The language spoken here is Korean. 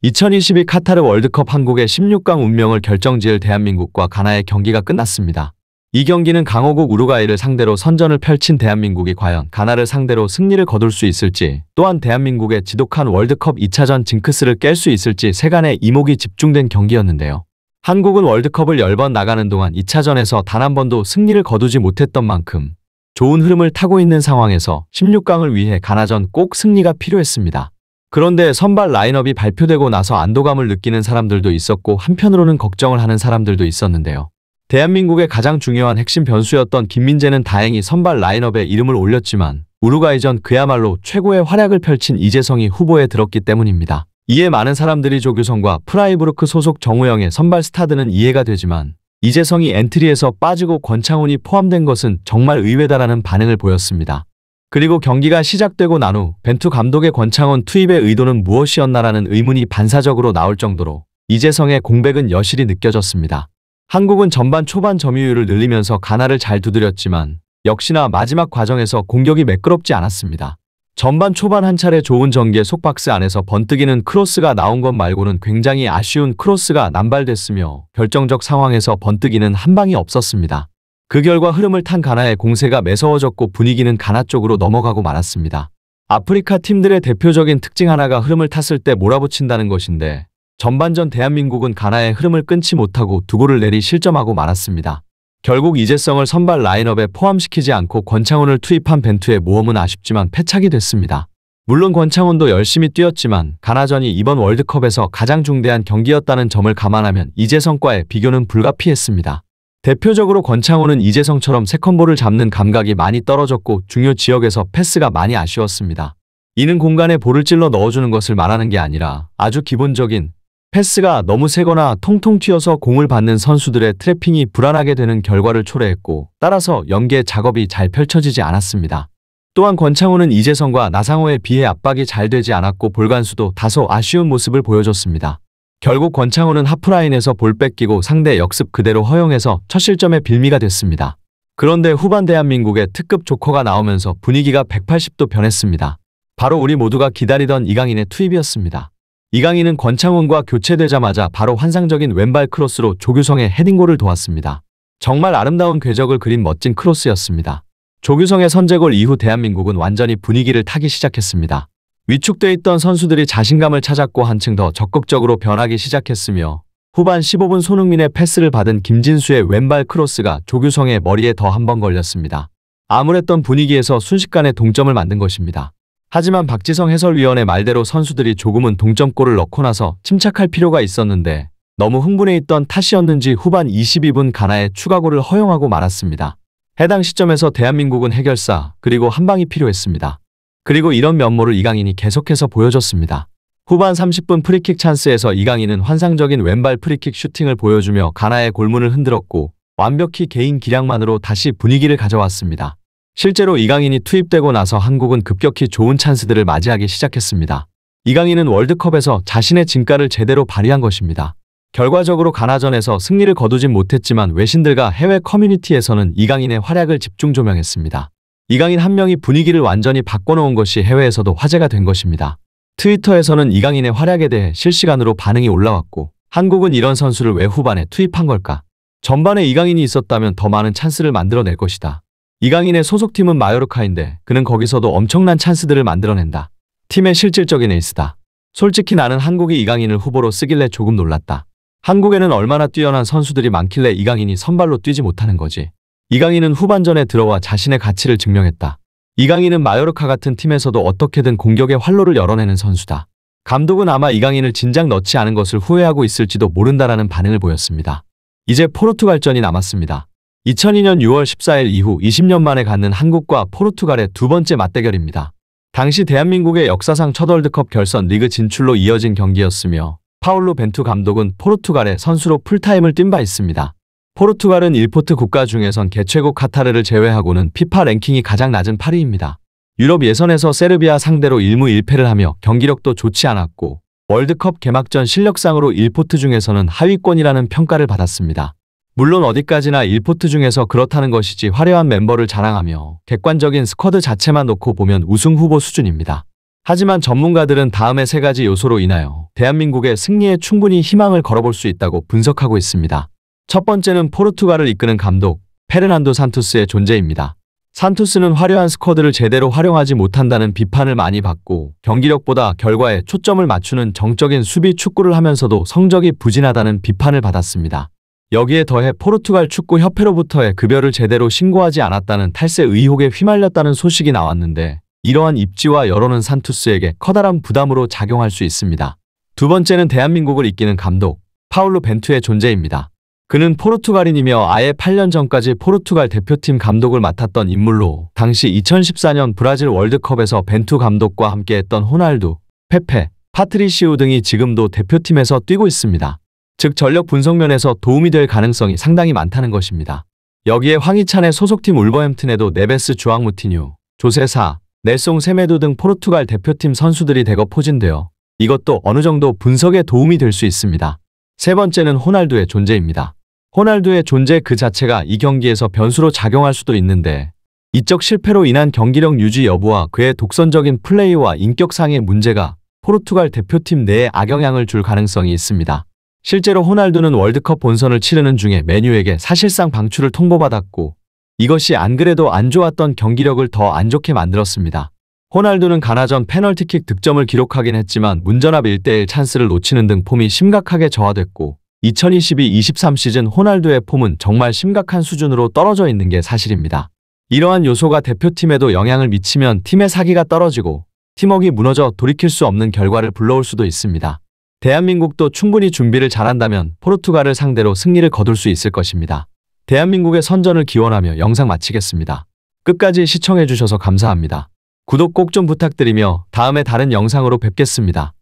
2022 카타르 월드컵 한국의 16강 운명을 결정지을 대한민국과 가나의 경기가 끝났습니다. 이 경기는 강호국 우루과이를 상대로 선전을 펼친 대한민국이 과연 가나를 상대로 승리를 거둘 수 있을지, 또한 대한민국의 지독한 월드컵 2차전 징크스를 깰 수 있을지 세간의 이목이 집중된 경기였는데요. 한국은 월드컵을 10번 나가는 동안 2차전에서 단 한 번도 승리를 거두지 못했던 만큼 좋은 흐름을 타고 있는 상황에서 16강을 위해 가나전 꼭 승리가 필요했습니다. 그런데 선발 라인업이 발표되고 나서 안도감을 느끼는 사람들도 있었고, 한편으로는 걱정을 하는 사람들도 있었는데요. 대한민국의 가장 중요한 핵심 변수였던 김민재는 다행히 선발 라인업에 이름을 올렸지만 우루과이전 그야말로 최고의 활약을 펼친 이재성이 후보에 들었기 때문입니다. 이에 많은 사람들이 조규성과 프라이부르크 소속 정우영의 선발 스타드는 이해가 되지만 이재성이 엔트리에서 빠지고 권창훈이 포함된 것은 정말 의외다라는 반응을 보였습니다. 그리고 경기가 시작되고 난 후 벤투 감독의 권창훈 투입의 의도는 무엇이었나라는 의문이 반사적으로 나올 정도로 이재성의 공백은 여실히 느껴졌습니다. 한국은 전반 초반 점유율을 늘리면서 가나를 잘 두드렸지만 역시나 마지막 과정에서 공격이 매끄럽지 않았습니다. 전반 초반 한 차례 좋은 전개 속박스 안에서 번뜩이는 크로스가 나온 것 말고는 굉장히 아쉬운 크로스가 남발됐으며 결정적 상황에서 번뜩이는 한 방이 없었습니다. 그 결과 흐름을 탄 가나의 공세가 매서워졌고 분위기는 가나 쪽으로 넘어가고 말았습니다. 아프리카 팀들의 대표적인 특징 하나가 흐름을 탔을 때 몰아붙인다는 것인데, 전반전 대한민국은 가나의 흐름을 끊지 못하고 두 골을 내리 실점하고 말았습니다. 결국 이재성을 선발 라인업에 포함시키지 않고 권창훈을 투입한 벤투의 모험은 아쉽지만 패착이 됐습니다. 물론 권창훈도 열심히 뛰었지만 가나전이 이번 월드컵에서 가장 중대한 경기였다는 점을 감안하면 이재성과의 비교는 불가피했습니다. 대표적으로 권창훈은 이재성처럼 세컨볼을 잡는 감각이 많이 떨어졌고 중요 지역에서 패스가 많이 아쉬웠습니다. 이는 공간에 볼을 찔러 넣어주는 것을 말하는 게 아니라 아주 기본적인 패스가 너무 세거나 통통 튀어서 공을 받는 선수들의 트래핑이 불안하게 되는 결과를 초래했고, 따라서 연계 작업이 잘 펼쳐지지 않았습니다. 또한 권창훈은 이재성과 나상호에 비해 압박이 잘 되지 않았고 볼간수도 다소 아쉬운 모습을 보여줬습니다. 결국 권창훈은 하프라인에서 볼 뺏기고 상대 역습 그대로 허용해서 첫 실점의 빌미가 됐습니다. 그런데 후반 대한민국의 특급 조커가 나오면서 분위기가 180도 변했습니다. 바로 우리 모두가 기다리던 이강인의 투입이었습니다. 이강인은 권창훈과 교체되자마자 바로 환상적인 왼발 크로스로 조규성의 헤딩골을 도왔습니다. 정말 아름다운 궤적을 그린 멋진 크로스였습니다. 조규성의 선제골 이후 대한민국은 완전히 분위기를 타기 시작했습니다. 위축돼 있던 선수들이 자신감을 찾았고 한층 더 적극적으로 변하기 시작했으며, 후반 15분 손흥민의 패스를 받은 김진수의 왼발 크로스가 조규성의 머리에 더 한 번 걸렸습니다. 암울했던 분위기에서 순식간에 동점을 만든 것입니다. 하지만 박지성 해설위원의 말대로 선수들이 조금은 동점골을 넣고 나서 침착할 필요가 있었는데 너무 흥분해 있던 탓이었는지 후반 22분 가나의 추가골을 허용하고 말았습니다. 해당 시점에서 대한민국은 해결사 그리고 한 방이 필요했습니다. 그리고 이런 면모를 이강인이 계속해서 보여줬습니다. 후반 30분 프리킥 찬스에서 이강인은 환상적인 왼발 프리킥 슈팅을 보여주며 가나의 골문을 흔들었고 완벽히 개인 기량만으로 다시 분위기를 가져왔습니다. 실제로 이강인이 투입되고 나서 한국은 급격히 좋은 찬스들을 맞이하기 시작했습니다. 이강인은 월드컵에서 자신의 진가를 제대로 발휘한 것입니다. 결과적으로 가나전에서 승리를 거두진 못했지만 외신들과 해외 커뮤니티에서는 이강인의 활약을 집중 조명했습니다. 이강인 한 명이 분위기를 완전히 바꿔놓은 것이 해외에서도 화제가 된 것입니다. 트위터에서는 이강인의 활약에 대해 실시간으로 반응이 올라왔고, 한국은 이런 선수를 왜 후반에 투입한 걸까? 전반에 이강인이 있었다면 더 많은 찬스를 만들어낼 것이다. 이강인의 소속팀은 마요르카인데 그는 거기서도 엄청난 찬스들을 만들어낸다. 팀의 실질적인 에이스다. 솔직히 나는 한국이 이강인을 후보로 쓰길래 조금 놀랐다. 한국에는 얼마나 뛰어난 선수들이 많길래 이강인이 선발로 뛰지 못하는 거지. 이강인은 후반전에 들어와 자신의 가치를 증명했다. 이강인은 마요르카 같은 팀에서도 어떻게든 공격의 활로를 열어내는 선수다. 감독은 아마 이강인을 진작 넣지 않은 것을 후회하고 있을지도 모른다라는 반응을 보였습니다. 이제 포르투갈전이 남았습니다. 2002년 6월 14일 이후 20년 만에 갖는 한국과 포르투갈의 두 번째 맞대결입니다. 당시 대한민국의 역사상 첫 월드컵 결선 리그 진출로 이어진 경기였으며 파울로 벤투 감독은 포르투갈의 선수로 풀타임을 뛴 바 있습니다. 포르투갈은 1포트 국가 중에선 개최국 카타르를 제외하고는 피파 랭킹이 가장 낮은 8위입니다. 유럽 예선에서 세르비아 상대로 1무 1패를 하며 경기력도 좋지 않았고 월드컵 개막전 실력상으로 1포트 중에서는 하위권이라는 평가를 받았습니다. 물론 어디까지나 1포트 중에서 그렇다는 것이지 화려한 멤버를 자랑하며 객관적인 스쿼드 자체만 놓고 보면 우승 후보 수준입니다. 하지만 전문가들은 다음의 세 가지 요소로 인하여 대한민국의 승리에 충분히 희망을 걸어볼 수 있다고 분석하고 있습니다. 첫 번째는 포르투갈을 이끄는 감독 페르난도 산토스의 존재입니다. 산토스는 화려한 스쿼드를 제대로 활용하지 못한다는 비판을 많이 받고 경기력보다 결과에 초점을 맞추는 정적인 수비 축구를 하면서도 성적이 부진하다는 비판을 받았습니다. 여기에 더해 포르투갈 축구협회로부터의 급여를 제대로 신고하지 않았다는 탈세 의혹에 휘말렸다는 소식이 나왔는데 이러한 입지와 여론은 산토스에게 커다란 부담으로 작용할 수 있습니다. 두 번째는 대한민국을 이끄는 감독 파울루 벤투의 존재입니다. 그는 포르투갈인이며 아예 8년 전까지 포르투갈 대표팀 감독을 맡았던 인물로 당시 2014년 브라질 월드컵에서 벤투 감독과 함께했던 호날두, 페페, 파트리시오 등이 지금도 대표팀에서 뛰고 있습니다. 즉 전력 분석면에서 도움이 될 가능성이 상당히 많다는 것입니다. 여기에 황희찬의 소속팀 울버햄튼에도 네베스 주앙무티뉴, 조세사, 넬송 세메도 등 포르투갈 대표팀 선수들이 대거 포진되어 이것도 어느 정도 분석에 도움이 될 수 있습니다. 세 번째는 호날두의 존재입니다. 호날두의 존재 그 자체가 이 경기에서 변수로 작용할 수도 있는데 이적 실패로 인한 경기력 유지 여부와 그의 독선적인 플레이와 인격상의 문제가 포르투갈 대표팀 내에 악영향을 줄 가능성이 있습니다. 실제로 호날두는 월드컵 본선을 치르는 중에 메뉴에게 사실상 방출을 통보받았고 이것이 안 그래도 안 좋았던 경기력을 더 안 좋게 만들었습니다. 호날두는 가나전 페널티킥 득점을 기록하긴 했지만 문전압 1대1 찬스를 놓치는 등 폼이 심각하게 저하됐고 2022-23 시즌 호날두의 폼은 정말 심각한 수준으로 떨어져 있는 게 사실입니다. 이러한 요소가 대표팀에도 영향을 미치면 팀의 사기가 떨어지고 팀워크가 무너져 돌이킬 수 없는 결과를 불러올 수도 있습니다. 대한민국도 충분히 준비를 잘한다면 포르투갈을 상대로 승리를 거둘 수 있을 것입니다. 대한민국의 선전을 기원하며 영상 마치겠습니다. 끝까지 시청해주셔서 감사합니다. 구독 꼭 좀 부탁드리며 다음에 다른 영상으로 뵙겠습니다.